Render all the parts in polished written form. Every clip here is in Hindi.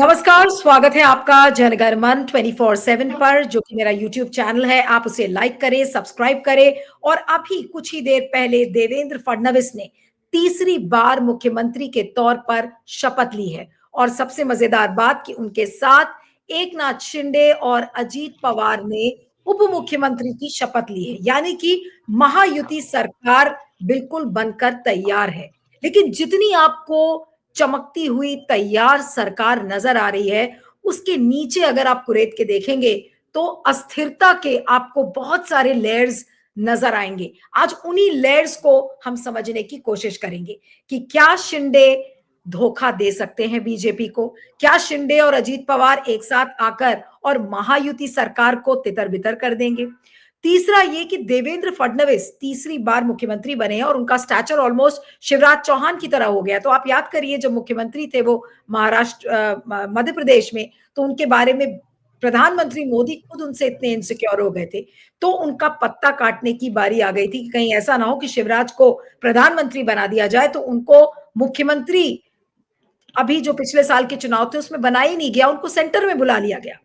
नमस्कार, स्वागत है आपका जनगणमन 24/7 पर, जो कि मेरा यूट्यूब चैनल है। आप उसे लाइक करें, सब्सक्राइब करें। और अभी कुछ ही देर पहले देवेंद्र फडणवीस ने तीसरी बार मुख्यमंत्री के तौर पर शपथ ली है। और सबसे मजेदार बात कि उनके साथ एकनाथ शिंदे और अजीत पवार ने उप मुख्यमंत्री की शपथ ली है, यानी कि महायुति सरकार बिल्कुल बनकर तैयार है। लेकिन जितनी आपको चमकती हुई तैयार सरकार नजर आ रही है, उसके नीचे अगर आप कुरेद के देखेंगे तो अस्थिरता के आपको बहुत सारे लेयर्स नजर आएंगे। आज उन्हीं लेयर्स को हम समझने की कोशिश करेंगे कि क्या शिंदे धोखा दे सकते हैं बीजेपी को, क्या शिंदे और अजीत पवार एक साथ आकर और महायुति सरकार को तितर बितर कर देंगे। तीसरा ये कि देवेंद्र फडणवीस तीसरी बार मुख्यमंत्री बने हैं और उनका स्टैचर ऑलमोस्ट शिवराज चौहान की तरह हो गया। तो आप याद करिए, जब मुख्यमंत्री थे वो मध्य प्रदेश में, तो उनके बारे में प्रधानमंत्री मोदी खुद उनसे इतने इनसिक्योर हो गए थे। तो उनका पत्ता काटने की बारी आ गई थी कि कहीं ऐसा ना हो कि शिवराज को प्रधानमंत्री बना दिया जाए। तो उनको मुख्यमंत्री अभी जो पिछले साल के चुनाव थे उसमें बना ही नहीं गया, उनको सेंटर में बुला लिया गया।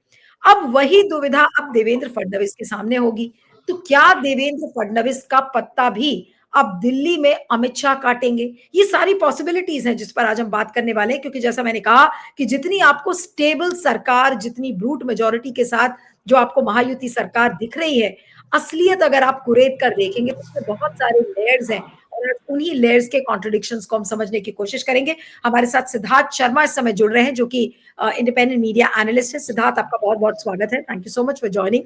अब वही दुविधा अब देवेंद्र फडणवीस के सामने होगी। तो क्या देवेंद्र फडणवीस का पत्ता भी अब दिल्ली में अमित शाह काटेंगे? ये सारी पॉसिबिलिटीज हैं जिस पर आज हम बात करने वाले हैं, क्योंकि जैसा मैंने कहा कि जितनी आपको स्टेबल सरकार, जितनी ब्रूट मेजोरिटी के साथ जो आपको महायुति सरकार दिख रही है, असलियत अगर आप कुरेद कर देखेंगे तो उसमें बहुत सारे लेयर्स हैं। और उन्हीं लेयर्स के कॉन्ट्रडिक्शंस को हम समझने की कोशिश करेंगे। हमारे साथ सिद्धार्थ शर्मा इस समय जुड़ रहे हैं, जो कि इंडिपेंडेंट मीडिया एनालिस्ट है। सिद्धार्थ, आपका बहुत बहुत स्वागत है। Thank you so much for joining.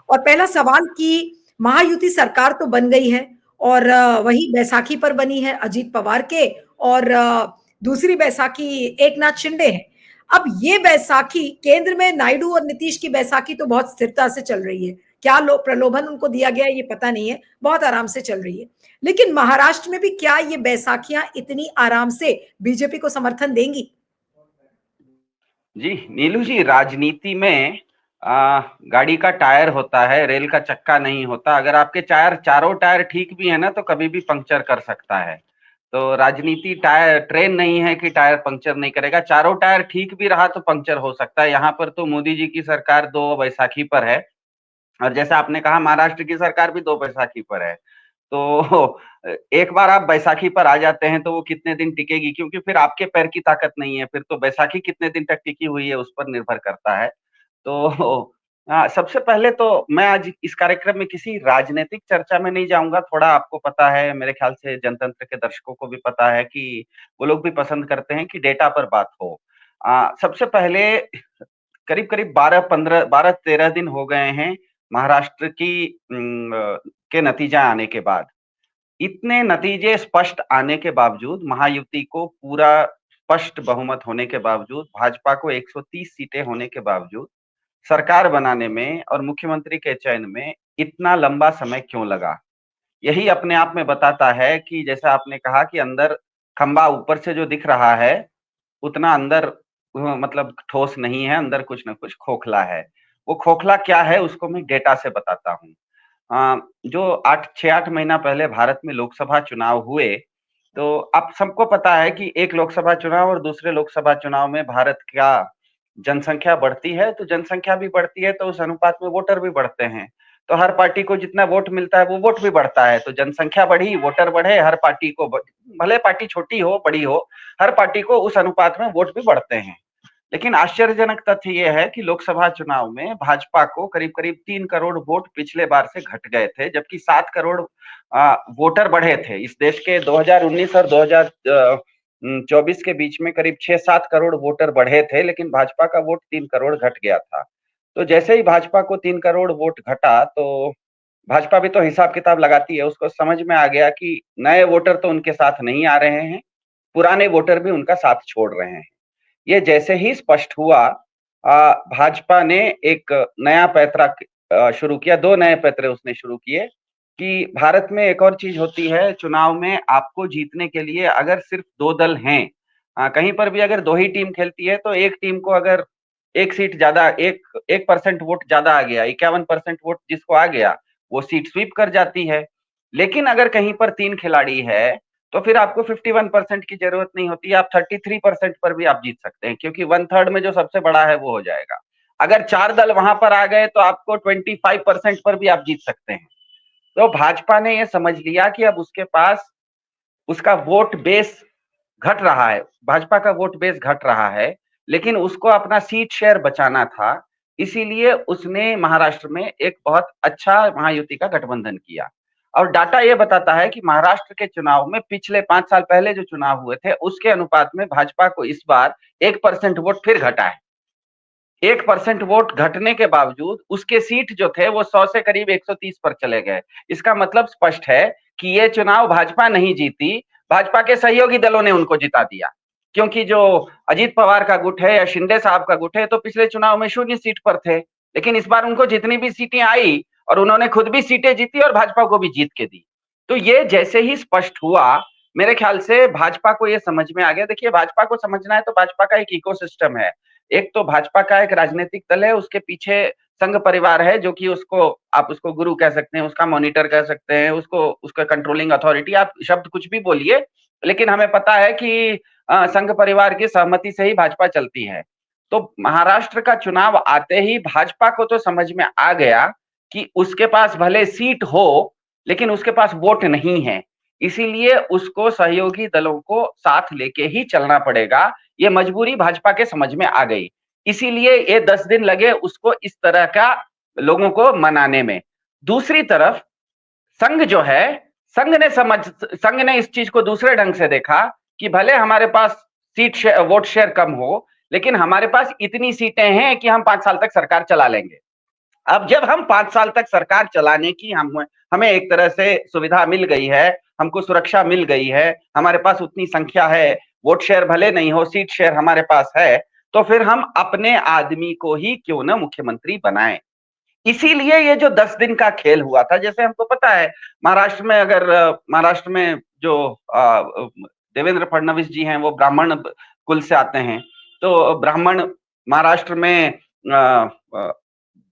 और पहला सवाल कि महायुति सरकार तो बन गई है और वही बैसाखी पर बनी है अजीत पवार के, और दूसरी बैसाखी एकनाथ शिंदे है। अब ये बैसाखी केंद्र में नायडू और नीतीश की बैसाखी तो बहुत स्थिरता से चल रही है। क्या प्रलोभन उनको दिया गया ये पता नहीं है, बहुत आराम से चल रही है। लेकिन महाराष्ट्र में भी क्या ये बैसाखियां इतनी आराम से बीजेपी को समर्थन देंगी? जी नीलू जी, राजनीति में गाड़ी का टायर होता है, रेल का चक्का नहीं होता। अगर आपके चारों टायर ठीक भी है ना, तो कभी भी पंक्चर कर सकता है। तो राजनीति टायर ट्रेन नहीं है कि टायर पंक्चर नहीं करेगा। चारों टायर ठीक भी रहा तो पंक्चर हो सकता है। यहाँ पर तो मोदी जी की सरकार 2 बैसाखी पर है, और जैसा आपने कहा महाराष्ट्र की सरकार भी 2 बैसाखी पर है। तो एक बार आप बैसाखी पर आ जाते हैं तो वो कितने दिन टिकेगी, क्योंकि फिर आपके पैर की ताकत नहीं है। फिर तो बैसाखी कितने दिन तक टिकी हुई है उस पर निर्भर करता है। तो सबसे पहले तो मैं आज इस कार्यक्रम में किसी राजनीतिक चर्चा में नहीं जाऊंगा। थोड़ा आपको पता है, मेरे ख्याल से जनतंत्र के दर्शकों को भी पता है कि वो लोग भी पसंद करते हैं कि डेटा पर बात हो। सबसे पहले करीब करीब 12-13 दिन हो गए हैं महाराष्ट्र के नतीजा आने के बाद। इतने नतीजे स्पष्ट आने के बावजूद, महायुति को पूरा स्पष्ट बहुमत होने के बावजूद, भाजपा को 130 सीटें होने के बावजूद सरकार बनाने में और मुख्यमंत्री के चयन में इतना लंबा समय क्यों लगा? यही अपने आप में बताता है कि जैसा आपने कहा कि अंदर खंबा ऊपर से जो दिख रहा है, उतना अंदर मतलब ठोस नहीं है, अंदर कुछ न कुछ खोखला है। वो खोखला क्या है उसको मैं डेटा से बताता हूँ। जो 6-8 महीना पहले भारत में लोकसभा चुनाव हुए, तो आप सबको पता है कि एक लोकसभा चुनाव और दूसरे लोकसभा चुनाव में भारत का जनसंख्या बढ़ती है, तो जनसंख्या भी बढ़ती है, तो उस अनुपात में वोटर भी बढ़ते हैं। तो हर पार्टी को जितना वोट मिलता है, वो वोट भी बढ़ता है। तो जनसंख्या बढ़ी, वोटर बढ़े, हर पार्टी को भले पार्टी छोटी हो, बड़ी हो, हर पार्टी को उस अनुपात में वोट भी बढ़ते हैं। लेकिन आश्चर्यजनक तथ्य ये है कि लोकसभा चुनाव में भाजपा को करीब-करीब 3 करोड़ वोट पिछले बार से घट गए थे, जबकि 7 करोड़ वोटर बढ़े थे। इस देश के 2019 और 2024 के बीच में करीब 6-7 करोड़ वोटर बढ़े थे, लेकिन भाजपा का वोट 3 करोड़ घट गया था। तो जैसे ही भाजपा को 3 करोड़ वोट घटा, तो भाजपा भी तो हिसाब-किताब लगाती है। उसको समझ में आ गया कि नए वोटर तो उनके साथ नहीं आ रहे हैं, पुराने वोटर भी उनका साथ छोड़ रहे हैं। ये जैसे ही स्पष्ट हुआ, भाजपा ने एक नया पैंतरा शुरू किया। 2 नए पैंतरे उसने शुरू किए कि भारत में एक और चीज होती है, चुनाव में आपको जीतने के लिए अगर सिर्फ 2 दल हैं, कहीं पर भी अगर 2 ही टीम खेलती है, तो एक टीम को अगर 1 सीट ज्यादा, 1% वोट ज्यादा आ गया, 51% वोट जिसको आ गया, वो सीट स्वीप कर जाती है। लेकिन अगर कहीं पर 3 खिलाड़ी है, तो फिर आपको 51% की जरूरत नहीं होती, आप 33% पर भी आप जीत सकते हैं, क्योंकि 1/3 में जो सबसे बड़ा है वो हो जाएगा। अगर 4 दल वहां पर आ गए तो आपको 25% पर भी आप जीत सकते हैं। तो भाजपा ने ये समझ लिया कि अब उसके पास उसका वोट बेस घट रहा है, भाजपा का वोट बेस घट रहा है, लेकिन उसको अपना सीट शेयर बचाना था, इसीलिए उसने महाराष्ट्र में एक बहुत अच्छा महायुति का गठबंधन किया। और डाटा ये बताता है कि महाराष्ट्र के चुनाव में पिछले 5 साल पहले जो चुनाव हुए थे, उसके अनुपात में भाजपा को इस बार 1% वोट फिर घटा है। 1% वोट घटने के बावजूद उसके सीट जो थे वो 100 से करीब 130 पर चले गए। इसका मतलब स्पष्ट है कि ये चुनाव भाजपा नहीं जीती, भाजपा के सहयोगी दलों ने उनको जिता दिया। क्योंकि जो अजीत पवार का गुट है या शिंदे साहब का गुट है, तो पिछले चुनाव में 0 सीट पर थे, लेकिन इस बार उनको जितनी भी सीटें आई और उन्होंने खुद भी सीटें जीती और भाजपा को भी जीत के दी। तो ये जैसे ही स्पष्ट हुआ, मेरे ख्याल से भाजपा को ये समझ में आ गया। देखिए, भाजपा को समझना है तो भाजपा का एक इकोसिस्टम है। एक तो भाजपा का एक राजनीतिक दल है, उसके पीछे संघ परिवार है, जो कि उसको आप उसको गुरु कह सकते हैं, उसका मॉनिटर कह सकते हैं, उसको उसका कंट्रोलिंग अथॉरिटी, आप शब्द कुछ भी बोलिए, लेकिन हमें पता है कि संघ परिवार की सहमति से ही भाजपा चलती है। तो महाराष्ट्र का चुनाव आते ही भाजपा को तो समझ में आ गया कि उसके पास भले सीट हो, लेकिन उसके पास वोट नहीं है, इसीलिए उसको सहयोगी दलों को साथ लेके ही चलना पड़ेगा। ये मजबूरी भाजपा के समझ में आ गई, इसीलिए ये 10 दिन लगे उसको इस तरह का लोगों को मनाने में। दूसरी तरफ संघ जो है, संघ ने इस चीज को दूसरे ढंग से देखा कि भले हमारे पास वोट शेयर कम हो, लेकिन हमारे पास इतनी सीटें हैं कि हम 5 साल तक सरकार चला लेंगे। अब जब हम 5 साल तक सरकार चलाने की हमें एक तरह से सुविधा मिल गई है, हमको सुरक्षा मिल गई है, हमारे पास उतनी संख्या है, वोट शेयर भले नहीं हो, सीट शेयर हमारे पास है, तो फिर हम अपने आदमी को ही क्यों ना मुख्यमंत्री बनाएं। इसीलिए ये जो 10 दिन का खेल हुआ था, जैसे हमको पता है महाराष्ट्र में जो देवेंद्र फडणवीस जी हैं, वो ब्राह्मण कुल से आते हैं, तो ब्राह्मण महाराष्ट्र में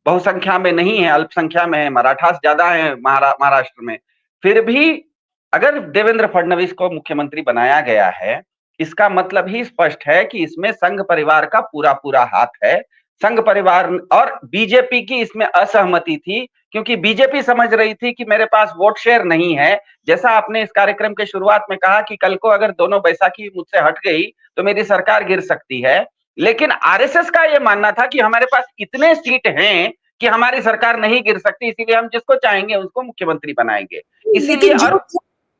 बहुसंख्या में नहीं है, अल्पसंख्या में है, मराठास ज्यादा है महाराष्ट्र में। फिर भी अगर देवेंद्र फडणवीस को मुख्यमंत्री बनाया गया है, इसका मतलब ही स्पष्ट है कि इसमें संघ परिवार का पूरा पूरा हाथ है। संघ परिवार और बीजेपी की इसमें असहमति थी, क्योंकि बीजेपी समझ रही थी कि मेरे पास वोट शेयर नहीं है। जैसा आपने इस कार्यक्रम के शुरुआत में कहा कि कल को अगर दोनों बैसाखी मुझसे हट गई तो मेरी सरकार गिर सकती है, लेकिन आरएसएस का यह मानना था कि हमारे पास इतने सीट हैं कि हमारी सरकार नहीं गिर सकती, इसीलिए हम जिसको चाहेंगे उसको मुख्यमंत्री बनाएंगे। इसीलिए लेकिन जो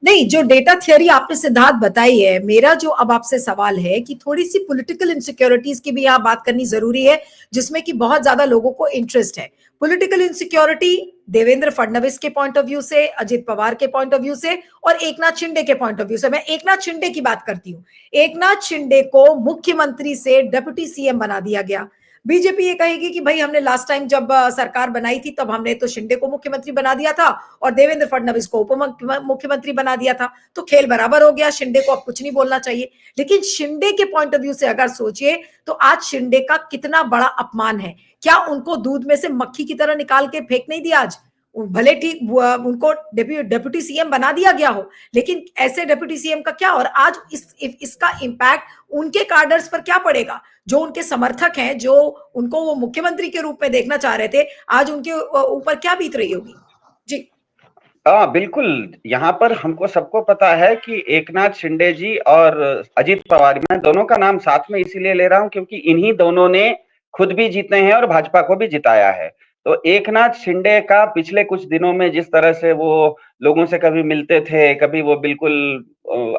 नहीं, जो डेटा थियरी आपने सिद्धार्थ बताई है, मेरा जो अब आपसे सवाल है कि थोड़ी सी पॉलिटिकल इनसिक्योरिटीज की भी यहाँ बात करनी जरूरी है, जिसमें कि बहुत ज्यादा लोगों को इंटरेस्ट है। पॉलिटिकल इनसिक्योरिटी देवेंद्र फडणवीस के पॉइंट ऑफ व्यू से, अजित पवार के पॉइंट ऑफ व्यू से और एकनाथ शिंदे के पॉइंट ऑफ व्यू से। मैं एकनाथ शिंदे की बात करती हूँ। एकनाथ शिंदे को मुख्यमंत्री से डिप्टी सीएम बना दिया गया। बीजेपी ये कहेगी कि भाई हमने लास्ट टाइम जब सरकार बनाई थी तब हमने तो शिंदे को मुख्यमंत्री बना दिया था और देवेंद्र फडणवीस को उप मुख्यमंत्री बना दिया था, तो खेल बराबर हो गया, शिंदे को अब कुछ नहीं बोलना चाहिए। लेकिन शिंदे के पॉइंट ऑफ व्यू से अगर सोचिए तो आज शिंदे का कितना बड़ा अपमान है। क्या उनको दूध में से मक्खी की तरह निकाल के फेंक नहीं दिया आज? भले ठीक उनको डेप्यूटी सीएम बना दिया गया हो, लेकिन ऐसे डेप्यूटी सीएम का क्या, और आज इसका इम्पैक्ट उनके कार्डर्स पर क्या पड़ेगा? जो उनके समर्थक हैं, जो उनको वो मुख्यमंत्री के रूप में देखना चाह रहे थे, आज उनके ऊपर क्या बीत रही होगी? जी हाँ बिल्कुल, यहाँ पर हमको सबको पता है कि एकनाथ शिंदे जी और अजित पवार, मैं दोनों का नाम साथ में इसीलिए ले रहा हूँ क्योंकि इन्हीं दोनों ने खुद भी जीते हैं और भाजपा को भी जिताया है। तो एकनाथ शिंदे का पिछले कुछ दिनों में जिस तरह से वो लोगों से कभी मिलते थे, कभी वो बिल्कुल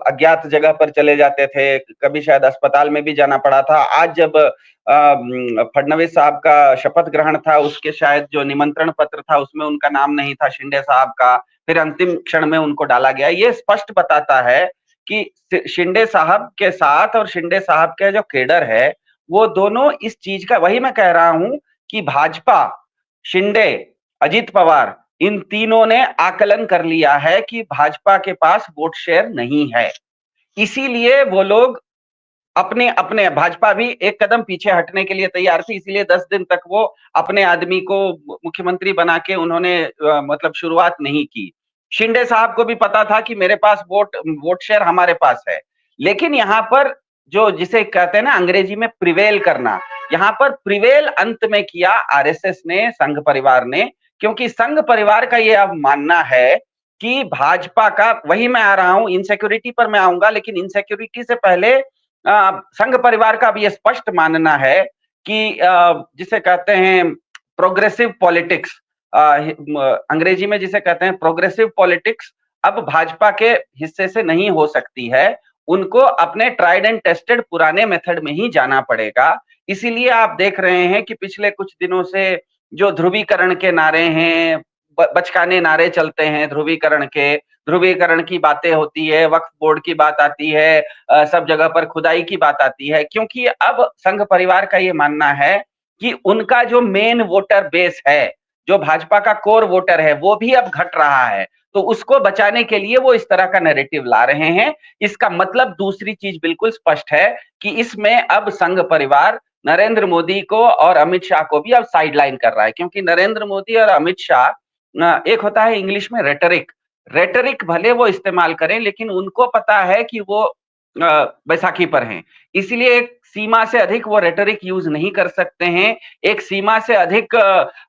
अज्ञात जगह पर चले जाते थे, कभी शायद अस्पताल में भी जाना पड़ा था। आज जब फडणवीस साहब का शपथ ग्रहण था, उसके शायद जो निमंत्रण पत्र था उसमें उनका नाम नहीं था, शिंदे साहब का, फिर अंतिम क्षण में उनको डाला गया। ये स्पष्ट बताता है कि शिंदे साहब के साथ और शिंदे साहब के जो केडर है, वो दोनों इस चीज का, वही मैं कह रहा हूं कि भाजपा, शिंदे, अजित पवार, इन तीनों ने आकलन कर लिया है कि भाजपा के पास वोट शेयर नहीं है। इसीलिए वो लोग अपने अपने भाजपा भी एक कदम पीछे हटने के लिए तैयार थी, इसीलिए 10 दिन तक वो अपने आदमी को मुख्यमंत्री बना के उन्होंने मतलब शुरुआत नहीं की। शिंदे साहब को भी पता था कि मेरे पास वोट शेयर हमारे पास है। लेकिन यहाँ पर जो जिसे कहते हैं ना अंग्रेजी में प्रिवेल करना, यहाँ पर प्रिवेल अंत में किया आरएसएस ने, संघ परिवार ने, क्योंकि संघ परिवार का ये अब मानना है कि भाजपा का, वही मैं आ रहा हूं, इनसिक्योरिटी पर मैं आऊंगा, लेकिन इनसिक्योरिटी से पहले संघ परिवार का अब ये स्पष्ट मानना है कि जिसे कहते हैं प्रोग्रेसिव पॉलिटिक्स, अंग्रेजी में जिसे कहते हैं प्रोग्रेसिव पॉलिटिक्स, अब भाजपा के हिस्से से नहीं हो सकती है। उनको अपने ट्राइड एंड टेस्टेड पुराने मेथड में ही जाना पड़ेगा। इसीलिए आप देख रहे हैं कि पिछले कुछ दिनों से जो ध्रुवीकरण के नारे हैं, बचकाने नारे चलते हैं, ध्रुवीकरण की बातें होती है, वक्फ बोर्ड की बात आती है, सब जगह पर खुदाई की बात आती है, क्योंकि अब संघ परिवार का ये मानना है कि उनका जो मेन वोटर बेस है, जो भाजपा का कोर वोटर है, वो भी अब घट रहा है। तो उसको बचाने के लिए वो इस तरह का नैरेटिव ला रहे हैं। इसका मतलब दूसरी चीज बिल्कुल स्पष्ट है कि इसमें अब संघ परिवार नरेंद्र मोदी को और अमित शाह को भी अब साइडलाइन कर रहा है, क्योंकि नरेंद्र मोदी और अमित शाह, एक होता है इंग्लिश में रेटरिक, रेटरिक भले वो इस्तेमाल करें, लेकिन उनको पता है कि वो बैसाखी पर हैं, इसलिए एक सीमा से अधिक वो रेटरिक यूज नहीं कर सकते हैं। एक सीमा से अधिक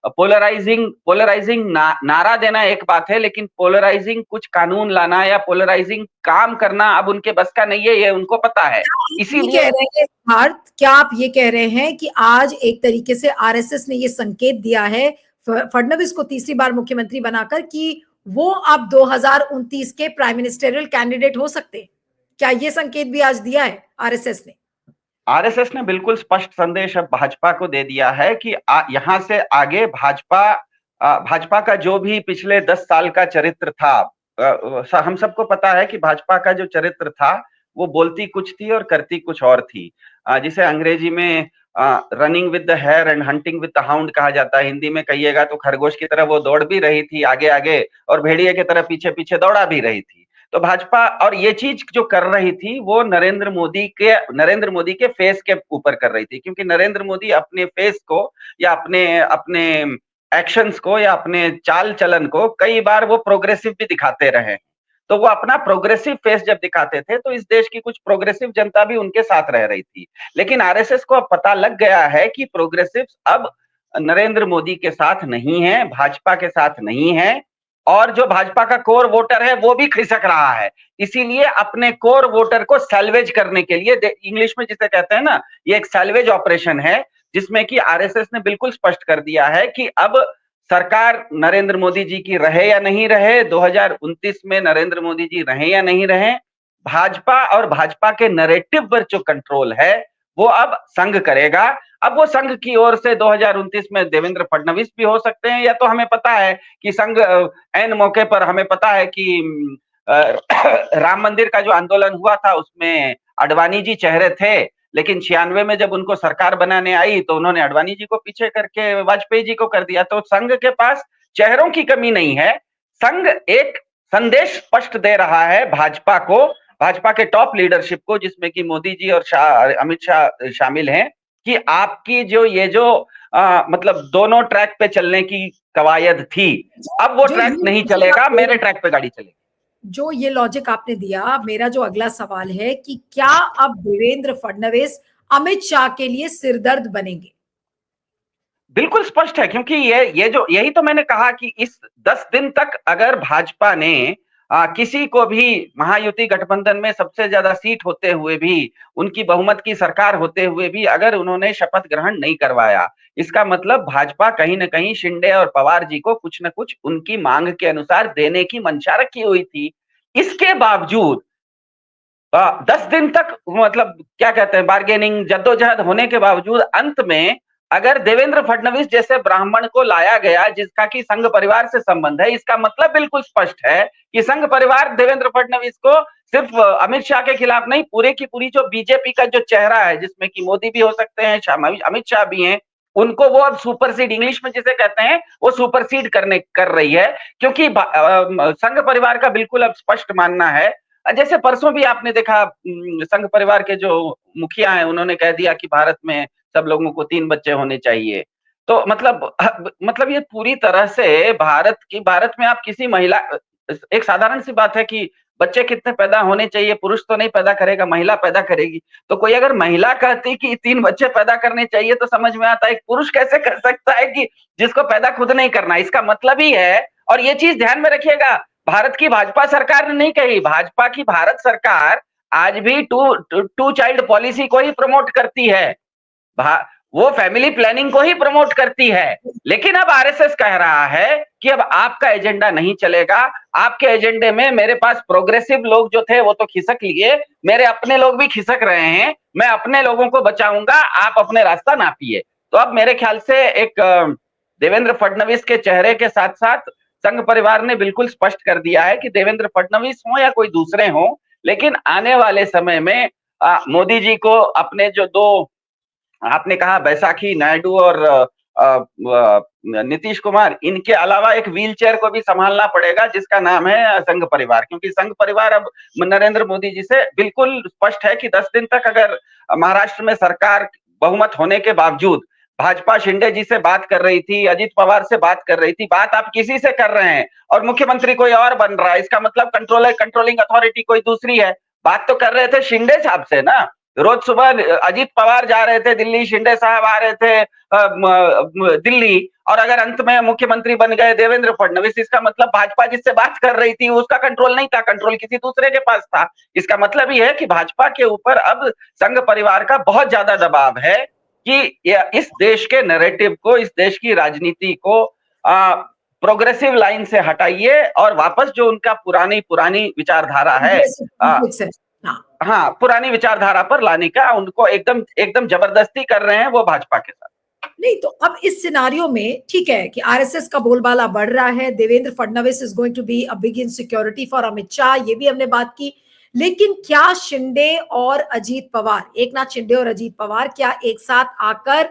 पोलराइजिंग नारा देना एक बात है, लेकिन पोलराइजिंग कुछ कानून लाना या पोलराइजिंग काम करना अब उनके बस का नहीं है, ये उनको पता है। इसीलिए कह रहे हैं पार्थ, क्या आप ये कह रहे हैं कि आज एक तरीके से आरएसएस ने ये संकेत दिया है फडणवीस को तीसरी बार मुख्यमंत्री बनाकर कि वो अब 2029 के प्राइम मिनिस्टरियल कैंडिडेट हो सकते हैं? क्या ये संकेत भी आज दिया है आरएसएस ने? आरएसएस ने बिल्कुल स्पष्ट संदेश अब भाजपा को दे दिया है कि यहां से आगे भाजपा का जो भी पिछले 10 साल का चरित्र था, हम सबको पता है कि भाजपा का जो चरित्र था वो बोलती कुछ थी और करती कुछ और थी, जिसे अंग्रेजी में running with the hare and hunting with the hound कहा जाता है। हिंदी में कहिएगा तो खरगोश की तरह वो दौड़ भी रही थी आगे आगे, और भेड़िए की तरह पीछे पीछे दौड़ा भी रही थी। तो भाजपा और ये चीज जो कर रही थी वो नरेंद्र मोदी के फेस के ऊपर कर रही थी, क्योंकि नरेंद्र मोदी अपने फेस को या अपने अपने एक्शंस को या अपने चाल चलन को कई बार वो प्रोग्रेसिव भी दिखाते रहे। तो वो अपना प्रोग्रेसिव फेस जब दिखाते थे तो इस देश की कुछ प्रोग्रेसिव जनता भी उनके साथ रह रही थी। लेकिन आरएसएस को अब पता लग गया है कि प्रोग्रेसिव अब नरेंद्र मोदी के साथ नहीं है, भाजपा के साथ नहीं है, और जो भाजपा का कोर वोटर है वो भी खिसक रहा है। इसीलिए अपने कोर वोटर को सैल्वेज करने के लिए, इंग्लिश में जिसे कहते हैं ना, ये एक सैल्वेज ऑपरेशन है, जिसमें कि आरएसएस ने बिल्कुल स्पष्ट कर दिया है कि अब सरकार नरेंद्र मोदी जी की रहे या नहीं रहे, 2029 में नरेंद्र मोदी जी रहे या नहीं रहे, भाजपा और भाजपा के नैरेटिव पर जो कंट्रोल है वो अब संघ करेगा। अब वो संघ की ओर से 2029 में देवेंद्र फडणवीस भी हो सकते हैं, या तो हमें पता है कि संघ एन मौके पर, हमें पता है कि राम मंदिर का जो आंदोलन हुआ था उसमें अडवाणी जी चेहरे थे, लेकिन 96 में जब उनको सरकार बनाने आई तो उन्होंने अडवाणी जी को पीछे करके वाजपेयी जी को कर दिया। तो संघ के पास चेहरों की कमी नहीं है। संघ एक संदेश स्पष्ट दे रहा है भाजपा को, भाजपा के टॉप लीडरशिप को, जिसमें कि मोदी जी और अमित शाह शामिल हैं, कि आपकी जो ये जो मतलब दोनों ट्रैक पे चलने की कवायद थी, अब वो ट्रैक नहीं चलेगा, मेरे ट्रैक पे गाड़ी चलेगी। जो ये लॉजिक आपने दिया, मेरा जो अगला सवाल है कि क्या अब देवेंद्र फडणवीस अमित शाह के लिए सिरदर्द बनेंगे? बिल्कुल स्पष्ट है, क्योंकि ये जो, यही तो मैंने कहा कि इस 10 दिन तक अगर भाजपा ने किसी को भी महायुति गठबंधन में सबसे ज्यादा सीट होते हुए भी, उनकी बहुमत की सरकार होते हुए भी अगर उन्होंने शपथ ग्रहण नहीं करवाया, इसका मतलब भाजपा कहीं ना कहीं शिंदे और पवार जी को कुछ न कुछ उनकी मांग के अनुसार देने की मंशा रखी हुई थी। इसके बावजूद 10 दिन तक, मतलब क्या कहते हैं, बार्गेनिंग, जद्दोजहद होने के बावजूद अंत में अगर देवेंद्र फडणवीस जैसे ब्राह्मण को लाया गया जिसका कि संघ परिवार से संबंध है, इसका मतलब बिल्कुल स्पष्ट है कि संघ परिवार देवेंद्र फडणवीस को सिर्फ अमित शाह के खिलाफ नहीं, पूरे की पूरी जो बीजेपी का जो चेहरा है, जिसमें कि मोदी भी हो सकते हैं, अमित शाह भी हैं, उनको वो अब सुपरसीड, इंग्लिश में जिसे कहते हैं, वो सुपरसीड कर रही है। क्योंकि संघ परिवार का बिल्कुल अब स्पष्ट मानना है, जैसे परसों भी आपने देखा संघ परिवार के जो मुखिया हैं उन्होंने कह दिया कि भारत में सब लोगों को 3 बच्चे होने चाहिए। तो मतलब ये पूरी तरह से भारत में आप किसी महिला, एक साधारण सी बात है कि बच्चे कितने पैदा होने चाहिए, पुरुष तो नहीं पैदा करेगा, महिला पैदा करेगी। तो कोई अगर महिला कहती कि 3 बच्चे पैदा करने चाहिए तो समझ में आता है एक पुरुष कैसे कर सकता है कि जिसको पैदा खुद नहीं करना। इसका मतलब ही है, और ये चीज ध्यान में रखिएगा, भारत की भाजपा सरकार ने नहीं कही, भाजपा की भारत सरकार आज भी टू चाइल्ड पॉलिसी को ही प्रमोट करती है, वो फैमिली प्लानिंग को ही प्रमोट करती है। लेकिन अब आरएसएस कह रहा है कि अब आपका एजेंडा नहीं चलेगा, आपके एजेंडे में मेरे पास प्रोग्रेसिव लोग जो थे वो तो खिसक लिए, मेरे अपने लोग भी खिसक रहे हैं, मैं अपने लोगों को बचाऊंगा, आप अपने रास्ता नापिए। तो अब मेरे ख्याल से एक देवेंद्र फडणवीस के चेहरे के साथ साथ संघ परिवार ने बिल्कुल स्पष्ट कर दिया है कि देवेंद्र फडणवीस हो या कोई दूसरे हो, लेकिन आने वाले समय में मोदी जी को अपने जो दो, आपने कहा बैसाखी नायडू और नीतीश कुमार, इनके अलावा एक व्हील चेयर को भी संभालना पड़ेगा जिसका नाम है संघ परिवार, क्योंकि संघ परिवार अब नरेंद्र मोदी जी से बिल्कुल स्पष्ट है कि 10 दिन तक अगर महाराष्ट्र में सरकार बहुमत होने के बावजूद भाजपा शिंदे जी से बात कर रही थी, अजित पवार से बात कर रही थी, बात आप किसी से कर रहे हैं और मुख्यमंत्री कोई और बन रहा है, इसका मतलब कंट्रोलिंग अथॉरिटी कोई दूसरी है। बात तो कर रहे थे शिंदे साहब से ना, रोज सुबह अजीत पवार जा रहे थे दिल्ली, शिंदे साहब आ रहे थे दिल्ली, और अगर अंत में मुख्यमंत्री बन गए देवेंद्र फडणवीस, इसका मतलब भाजपा जिससे बात कर रही थी उसका कंट्रोल नहीं था, कंट्रोल किसी दूसरे के पास था। इसका मतलब ये है कि भाजपा के ऊपर अब संघ परिवार का बहुत ज्यादा दबाव है कि इस देश के नैरेटिव को, इस देश की राजनीति को प्रोग्रेसिव लाइन से हटाइए और वापस जो उनका पुरानी विचारधारा है, हाँ, पुरानी विचारधारा पर लाने का उनको एकदम जबरदस्ती कर रहे हैं वो भाजपा के साथ। नहीं तो अब इस सिनारियो में ठीक है कि आरएसएस का बोलबाला बढ़ रहा है, Devendra Fadnavis is going to be a big insecurity for Amit Shah, ये भी हमने बात की। लेकिन क्या शिंदे और अजीत पवार, एक नाथ शिंदे और अजीत पवार क्या एक साथ आकर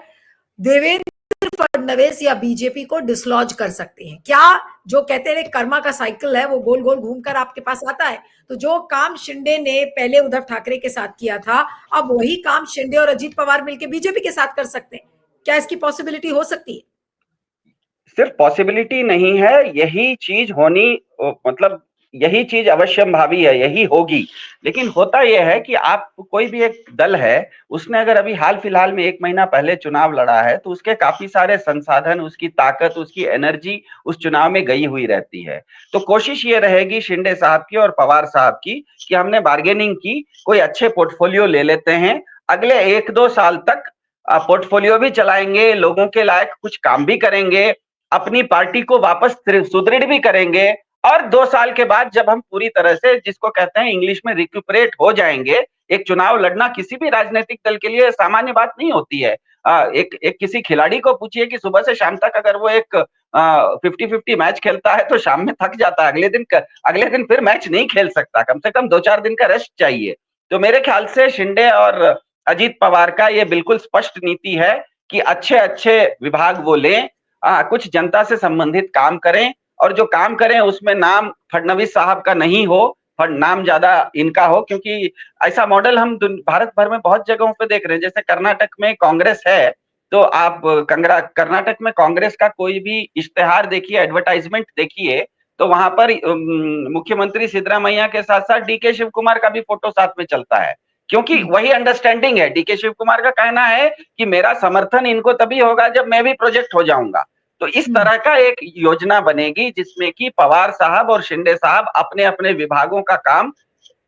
देवेंद्र फडणवीस या बीजेपी को डिसलॉज कर सकते हैं? क्या जो कहते हैं कर्मा का साइकिल है वो गोल गोल घूमकर आपके पास आता है, तो जो काम शिंदे ने पहले उद्धव ठाकरे के साथ किया था, अब वही काम शिंदे और अजीत पवार मिलकर बीजेपी के साथ कर सकते हैं? क्या इसकी पॉसिबिलिटी हो सकती है? सिर्फ पॉसिबिलिटी नहीं है, यही चीज होनी, मतलब यही चीज अवश्यंभावी है, यही होगी। लेकिन होता यह है कि आप कोई भी एक दल है, उसने अगर अभी हाल फिलहाल में 1 महीना पहले चुनाव लड़ा है तो उसके काफी सारे संसाधन, उसकी ताकत, उसकी एनर्जी उस चुनाव में गई हुई रहती है। तो कोशिश ये रहेगी शिंदे साहब की और पवार साहब की कि हमने बार्गेनिंग की, कोई अच्छे पोर्टफोलियो ले लेते हैं, अगले 1-2 साल तक पोर्टफोलियो भी चलाएंगे, लोगों के लायक कुछ काम भी करेंगे, अपनी पार्टी को वापस सुदृढ़ भी करेंगे, और 2 साल के बाद जब हम पूरी तरह से, जिसको कहते हैं इंग्लिश में, रिक्यूपरेट हो जाएंगे। एक चुनाव लड़ना किसी भी राजनीतिक दल के लिए सामान्य बात नहीं होती है। एक किसी खिलाड़ी को पूछिए कि सुबह से शाम तक अगर वो एक 50-50 मैच खेलता है तो शाम में थक जाता है, अगले दिन फिर मैच नहीं खेल सकता, कम से कम 2-4 दिन का रेस्ट चाहिए। तो मेरे ख्याल से शिंदे और अजीत पवार का ये बिल्कुल स्पष्ट नीति है कि अच्छे विभाग वो लें, कुछ जनता से संबंधित काम करें, और जो काम करें उसमें नाम फडणवीस साहब का नहीं हो, नाम ज्यादा इनका हो, क्योंकि ऐसा मॉडल हम भारत भर में बहुत जगहों पे देख रहे हैं। जैसे कर्नाटक में कांग्रेस है, तो आप कर्नाटक में कांग्रेस का कोई भी इश्तेहार देखिए, एडवर्टाइजमेंट देखिए, तो वहां पर मुख्यमंत्री सिद्धरामैया के साथ साथ डीके शिव कुमार का भी फोटो साथ में चलता है, क्योंकि वही अंडरस्टैंडिंग है। डीके शिव कुमार का कहना है कि मेरा समर्थन इनको तभी होगा जब मैं भी प्रोजेक्ट हो जाऊंगा। तो इस तरह का एक योजना बनेगी जिसमें कि पवार साहब और शिंदे साहब अपने अपने विभागों का काम,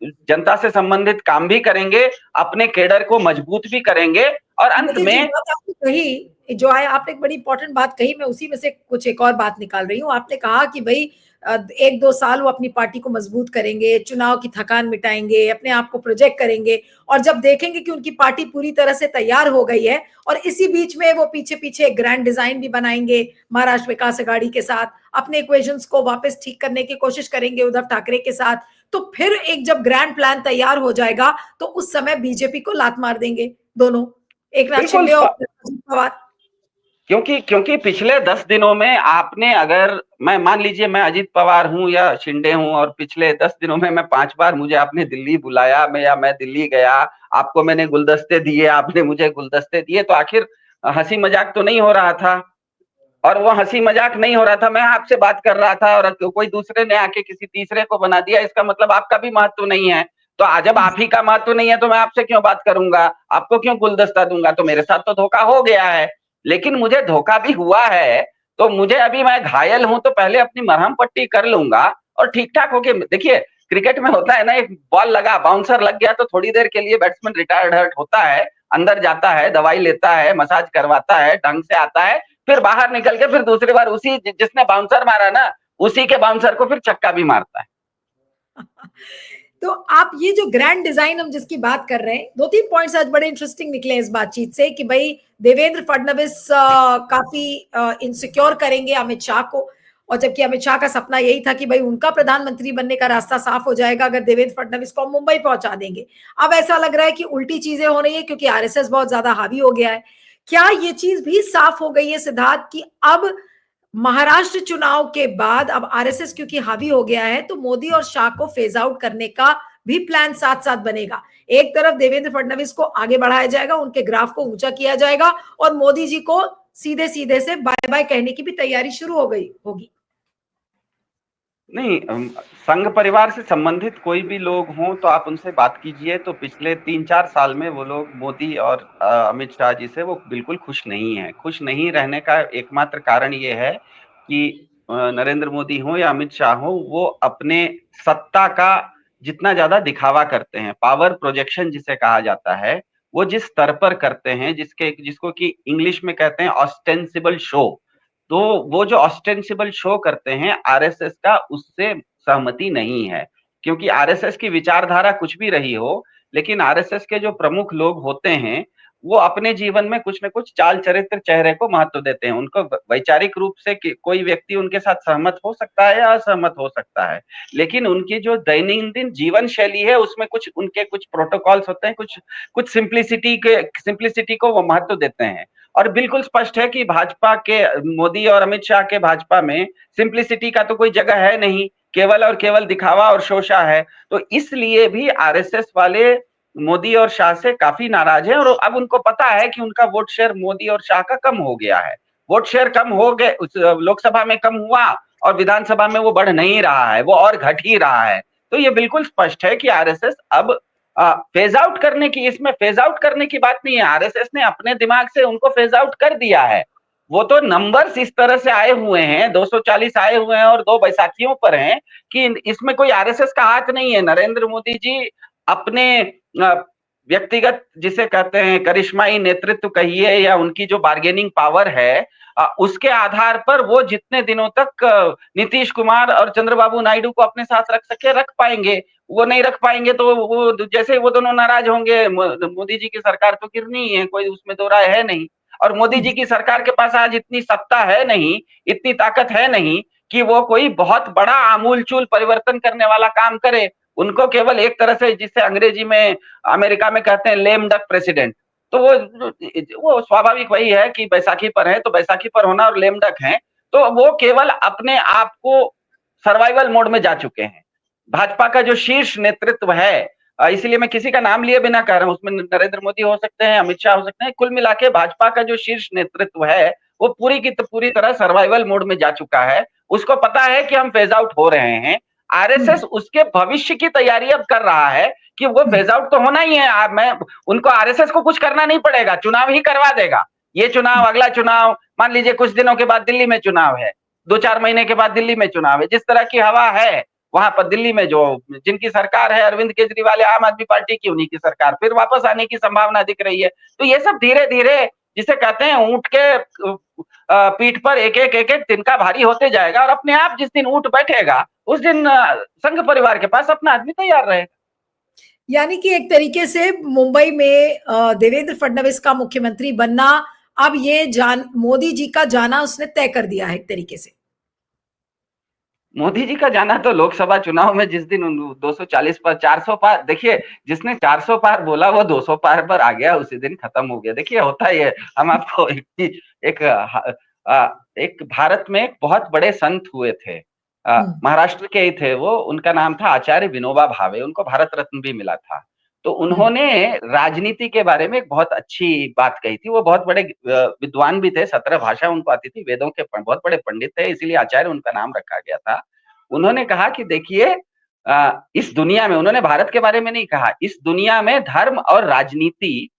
जनता से संबंधित काम भी करेंगे, अपने केडर को मजबूत भी करेंगे, और अंत में कही जो है आपने एक बड़ी इंपॉर्टेंट बात कही, मैं उसी में से कुछ एक और बात निकाल रही हूँ। आपने कहा कि भाई 1-2 साल वो अपनी पार्टी को मजबूत करेंगे, चुनाव की थकान मिटाएंगे, अपने आप को प्रोजेक्ट करेंगे, और जब देखेंगे कि उनकी पार्टी पूरी तरह से तैयार हो गई है, और इसी बीच में वो पीछे पीछे ग्रैंड डिजाइन भी बनाएंगे महाराष्ट्र विकास अघाड़ी के साथ, अपने इक्वेशंस को वापस ठीक करने की कोशिश करेंगे उद्धव ठाकरे के साथ, तो फिर एक जब ग्रैंड प्लान तैयार हो जाएगा तो उस समय बीजेपी को लात मार देंगे दोनों, एक नाथ शिंदे और पवार। क्योंकि पिछले 10 दिनों में आपने, अगर मैं मान लीजिए मैं अजीत पवार हूं या शिंदे हूं, और पिछले 10 दिनों में मैं 5 बार, मुझे आपने दिल्ली बुलाया, मैं दिल्ली गया, आपको मैंने गुलदस्ते दिए, आपने मुझे गुलदस्ते दिए, तो आखिर हंसी मजाक तो नहीं हो रहा था? और वो हंसी मजाक नहीं हो रहा था, मैं आपसे बात कर रहा था और कोई दूसरे ने आके किसी तीसरे को बना दिया, इसका मतलब आपका भी महत्व नहीं है। तो जब आप ही का महत्व नहीं है तो मैं आपसे क्यों बात करूंगा, आपको क्यों गुलदस्ता दूंगा। तो मेरे साथ तो धोखा हो गया है, लेकिन मुझे धोखा भी हुआ है, तो मुझे अभी मैं घायल हूं तो पहले अपनी मरहम पट्टी कर लूंगा और ठीक ठाक होके। देखिए क्रिकेट में होता है ना, एक बॉल लगा, बाउंसर लग गया तो थोड़ी देर के लिए बैट्समैन रिटायर्ड हर्ट होता है, अंदर जाता है, दवाई लेता है, मसाज करवाता है, ढंग से आता है, फिर बाहर निकल के फिर दूसरी बार उसी जिसने बाउंसर मारा ना, उसी के बाउंसर को फिर छक्का भी मारता है। तो आप ये जो ग्रैंड डिजाइन हम जिसकी बात कर रहे हैं, 2-3 पॉइंट्स आज बड़े इंटरेस्टिंग निकले इस बातचीत से कि भाई देवेंद्र फडणवीस काफी इनसिक्योर करेंगे अमित शाह को, और जबकि अमित शाह का सपना यही था कि भाई उनका प्रधानमंत्री बनने का रास्ता साफ हो जाएगा अगर देवेंद्र फडणवीस को मुंबई पहुंचा देंगे। अब ऐसा लग रहा है कि उल्टी चीजें हो रही है क्योंकि आरएसएस बहुत ज्यादा हावी हो गया है। क्या ये चीज भी साफ हो गई है सिद्धार्थ की अब महाराष्ट्र चुनाव के बाद अब आरएसएस क्योंकि हावी हो गया है तो मोदी और शाह को फेज आउट करने का भी प्लान साथ साथ बनेगा। एक तरफ देवेंद्र फडणवीस को आगे बढ़ाया जाएगा, उनके ग्राफ को ऊंचा किया जाएगा, और मोदी जी को सीधे सीधे से बाय बाय कहने की भी तैयारी शुरू हो गई होगी। नहीं, संघ परिवार से संबंधित कोई भी लोग हों तो आप उनसे बात कीजिए, तो पिछले 3-4 साल में वो लोग मोदी और अमित शाह जी से वो बिल्कुल खुश नहीं है। खुश नहीं रहने का एकमात्र कारण ये है कि नरेंद्र मोदी हो या अमित शाह हो, वो अपने सत्ता का जितना ज्यादा दिखावा करते हैं, पावर प्रोजेक्शन जिसे कहा जाता है, वो जिस स्तर पर करते हैं, जिसको कि इंग्लिश में कहते हैं ऑस्टेंसिबल शो, तो वो जो ऑस्टेंसिबल शो करते हैं आरएसएस का, उससे सहमति नहीं है। क्योंकि आरएसएस की विचारधारा कुछ भी रही हो, लेकिन आरएसएस के जो प्रमुख लोग होते हैं वो अपने जीवन में कुछ न कुछ चाल चरित्र चेहरे को महत्व देते हैं। उनको वैचारिक रूप से कोई व्यक्ति उनके साथ सहमत हो सकता है या असहमत हो सकता है, लेकिन उनकी जो दैनंदिन जीवन शैली है उसमें कुछ उनके कुछ प्रोटोकॉल्स होते हैं, कुछ सिंप्लिसिटी को वो महत्व देते हैं। और बिल्कुल स्पष्ट है कि भाजपा के, मोदी और अमित शाह के भाजपा में सिंप्लिसिटी का तो कोई जगह है नहीं, केवल और केवल दिखावा और शोषा है। तो इसलिए भी आरएसएस वाले मोदी और शाह से काफी नाराज हैं, और अब उनको पता है कि उनका वोट शेयर मोदी और शाह का कम हो गया है। वोट शेयर कम हो गए, लोकसभा में कम हुआ और विधानसभा में वो बढ़ नहीं रहा है, वो और घट ही रहा है। तो ये बिल्कुल स्पष्ट है कि आरएसएस अब फेज आउट करने की, इसमें फेज आउट करने की बात नहीं है, आरएसएस ने अपने दिमाग से उनको फेज आउट कर दिया है। वो तो नंबर्स इस तरह से आए हुए हैं, 240 आए हुए हैं और 2 बैसाखियों पर हैं, कि इसमें कोई आरएसएस का हाथ नहीं है। नरेंद्र मोदी जी अपने व्यक्तिगत, जिसे कहते हैं करिश्माई नेतृत्व कहिए, या उनकी जो बार्गेनिंग पावर है, उसके आधार पर वो जितने दिनों तक नीतीश कुमार और चंद्रबाबू नायडू को अपने साथ रख सके रख पाएंगे। वो नहीं रख पाएंगे तो वो जैसे वो दोनों नाराज होंगे, मोदी जी की सरकार तो गिरनी ही है, कोई उसमें दो राय है नहीं। और मोदी जी की सरकार के पास आज इतनी सत्ता है नहीं, इतनी ताकत है नहीं कि वो कोई बहुत बड़ा आमूलचूल परिवर्तन करने वाला काम करे। उनको केवल एक तरह से, जिसे अंग्रेजी में अमेरिका में कहते हैं लेम डक प्रेसिडेंट, तो वो स्वाभाविक वही है कि बैसाखी पर है तो बैसाखी पर होना और लेम डक है, तो वो केवल अपने आप को सर्वाइवल मोड में जा चुके हैं। भाजपा का जो शीर्ष नेतृत्व है, इसलिए मैं किसी का नाम लिए बिना कह रहा हूं, उसमें नरेंद्र मोदी हो सकते हैं, अमित शाह हो सकते हैं, कुल मिला के भाजपा का जो शीर्ष नेतृत्व है वो पूरी की पूरी तरह सर्वाइवल मोड में जा चुका है। उसको पता है कि हम फेज आउट हो रहे हैं। आरएसएस उसके भविष्य की तैयारी अब कर रहा है कि वो फेज आउट तो होना ही है। मैं उनको, आरएसएस को कुछ करना नहीं पड़ेगा, चुनाव ही करवा देगा। ये चुनाव, अगला चुनाव, मान लीजिए कुछ दिनों के बाद दिल्ली में चुनाव है, 2-4 महीने के बाद दिल्ली में चुनाव है, जिस तरह की हवा है वहां पर दिल्ली में, जो जिनकी सरकार है अरविंद केजरीवाल, आम आदमी पार्टी की, उन्हीं की सरकार फिर वापस आने की संभावना दिख रही है। तो ये सब धीरे धीरे, जिसे कहते हैं ऊंट के पीठ पर एक एक तिनका भारी होते जाएगा, और अपने आप जिस दिन ऊंट बैठेगा उस दिन संघ परिवार के पास अपना आदमी तैयार रहेगा। यानी कि एक तरीके से मुंबई में देवेंद्र फडणवीस का मुख्यमंत्री बनना, अब ये मोदी जी का जाना उसने तय कर दिया है एक तरीके से। मोदी जी का जाना तो लोकसभा चुनाव में जिस दिन 240 पर, 400 पार, देखिए जिसने 400 पार बोला वो 200 पार पर आ गया, उसी दिन खत्म हो गया। देखिए होता ही है। हम आपको एक एक भारत में एक बहुत बड़े संत हुए थे, महाराष्ट्र के ही थे वो, उनका नाम था आचार्य विनोबा भावे, उनको भारत रत्न भी मिला था। तो उन्होंने राजनीति के बारे में एक बहुत अच्छी बात कही थी। वो बहुत बड़े विद्वान भी थे, 17 भाषा उनको आती थी, वेदों के बहुत बड़े पंडित थे, इसीलिए आचार्य उनका नाम रखा गया था। उन्होंने कहा कि देखिए इस दुनिया में, उन्होंने भारत के बारे में नहीं कहा, इस दुनिया में धर्म और राजनीति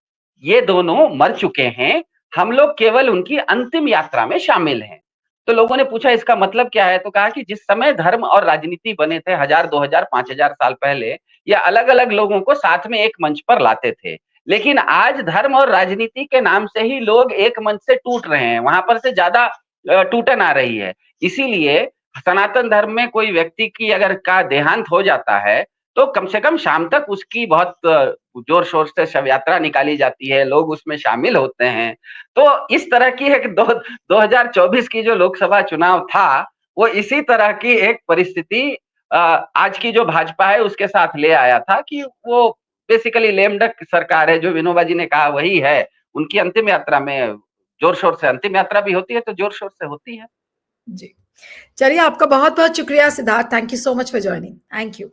ये दोनों मर चुके हैं, हम लोग केवल उनकी अंतिम यात्रा में शामिल हैं। तो लोगों ने पूछा इसका मतलब क्या है, तो कहा कि जिस समय धर्म और राजनीति बने थे 1000, 2000, 5000 साल पहले, ये अलग-अलग लोगों को साथ में एक मंच पर लाते थे। लेकिन आज धर्म और राजनीति के नाम से ही लोग एक मंच से टूट रहे हैं, वहां पर से ज्यादा टूटन आ रही है। इसीलिए सनातन धर्म में कोई व्यक्ति की अगर का देहांत हो जाता है, तो कम से कम शाम तक उसकी बहुत जोर शोर से शव यात्रा निकाली जाती है, लोग उसमें शामिल होते हैं। तो इस तरह की एक 2024 की जो लोकसभा चुनाव था, वो इसी तरह की एक परिस्थिति आज की जो भाजपा है उसके साथ ले आया था कि वो बेसिकली लेम डक सरकार है, जो विनोबा जी ने कहा वही है। उनकी अंतिम यात्रा में जोर शोर से अंतिम यात्रा भी होती है, तो जोर शोर से होती है। जी, चलिए आपका बहुत बहुत शुक्रिया Siddharth, thank you so much for joining, thank you.